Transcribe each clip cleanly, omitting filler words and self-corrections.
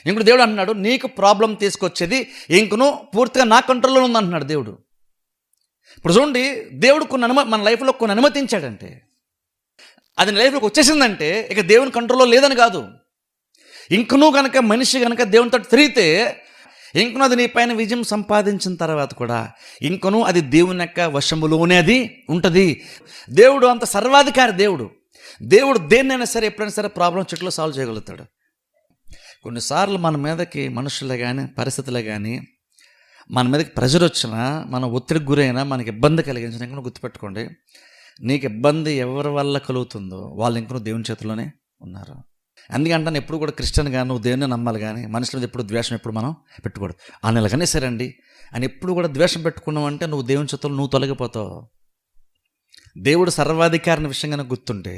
ఇంకొక దేవుడు అంటున్నాడు, నీకు ప్రాబ్లం తీసుకొచ్చేది ఇంకను పూర్తిగా నా కంట్రోల్లో ఉంది అంటున్నాడు దేవుడు. ఇప్పుడు చూడండి, దేవుడు మన లైఫ్లో కొన్ని అనుమతించాడంటే, అది నీ లైఫ్లోకి వచ్చేసిందంటే ఇక దేవుని కంట్రోల్లో లేదని కాదు. ఇంకనూ కనుక మనిషి కనుక దేవునితో తిరిగితే ఇంకనూ అది నీ పైన విజయం సంపాదించిన తర్వాత కూడా ఇంకనూ అది దేవుని యొక్క వశములోనే అది ఉంటుంది. దేవుడు అంత సర్వాధికారి. దేవుడు దేన్నైనా సరే ఎప్పుడైనా సరే ప్రాబ్లం చెట్లో సాల్వ్ చేయగలుగుతాడు. కొన్నిసార్లు మన మీదకి మనుషులే కానీ పరిస్థితులే కానీ మన మీదకి ప్రెజర్ వచ్చినా, మన ఒత్తిడికి గురైనా, మనకి ఇబ్బంది కలిగించిన ఇంకనూ గుర్తుపెట్టుకోండి, నీకు ఇబ్బంది ఎవరి వల్ల కలుగుతుందో వాళ్ళు ఇంకనూ దేవుని చేతిలోనే ఉన్నారు. అందుకంటే ఎప్పుడు కూడా క్రిస్టియన్గా నువ్వు దేవుని నమ్మాలి కానీ మనుషుల మీద ఎప్పుడు ద్వేషం ఎప్పుడు మనం పెట్టుకోడు. ఆ నెలగానే సరే అండి అని ఎప్పుడు కూడా ద్వేషం పెట్టుకున్నావు అంటే నువ్వు దేవుని చేతుల్లో నువ్వు తొలగిపోతావు. దేవుడు సర్వాధికారిని విషయంగా గుర్తుంటే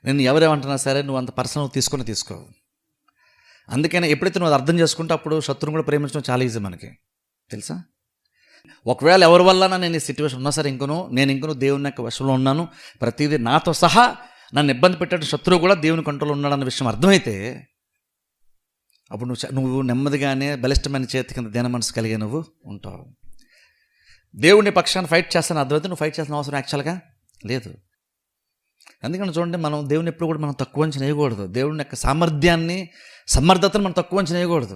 నేను ఎవరేమంటున్నా సరే నువ్వు అంత పర్సనల్ తీసుకో. అందుకని ఎప్పుడైతే నువ్వు అర్థం చేసుకుంటే అప్పుడు శత్రువుని కూడా ప్రేమించడం చాలా ఈజీ మనకి, తెలుసా? ఒకవేళ ఎవరి వల్ల నేను ఈ సిచ్యువేషన్ ఉన్నా సరే నేను ఇంకనూ దేవుని యొక్క వశంలో ఉన్నాను, ప్రతిదీ నాతో సహా నన్ను ఇబ్బంది పెట్టే శత్రువు కూడా దేవుని కంట్రోల్లో ఉన్నాడన్న విషయం అర్థమైతే అప్పుడు నువ్వు నెమ్మదిగానే బలిష్టమైన చేతి కింద ధ్యాన మనసు కలిగే నువ్వు ఉంటావు. దేవుని పక్షాన్ని ఫైట్ చేస్తాను అర్థమైతే నువ్వు ఫైట్ చేసిన అవసరం యాక్చువల్గా లేదు. అందుకని చూడండి, మనం దేవుని ఎప్పుడు కూడా మనం తక్కువ అంచనా వేయకూడదు. దేవుని యొక్క సామర్థ్యాన్ని సమర్థతను మనం తక్కువ అంచనా వేయకూడదు.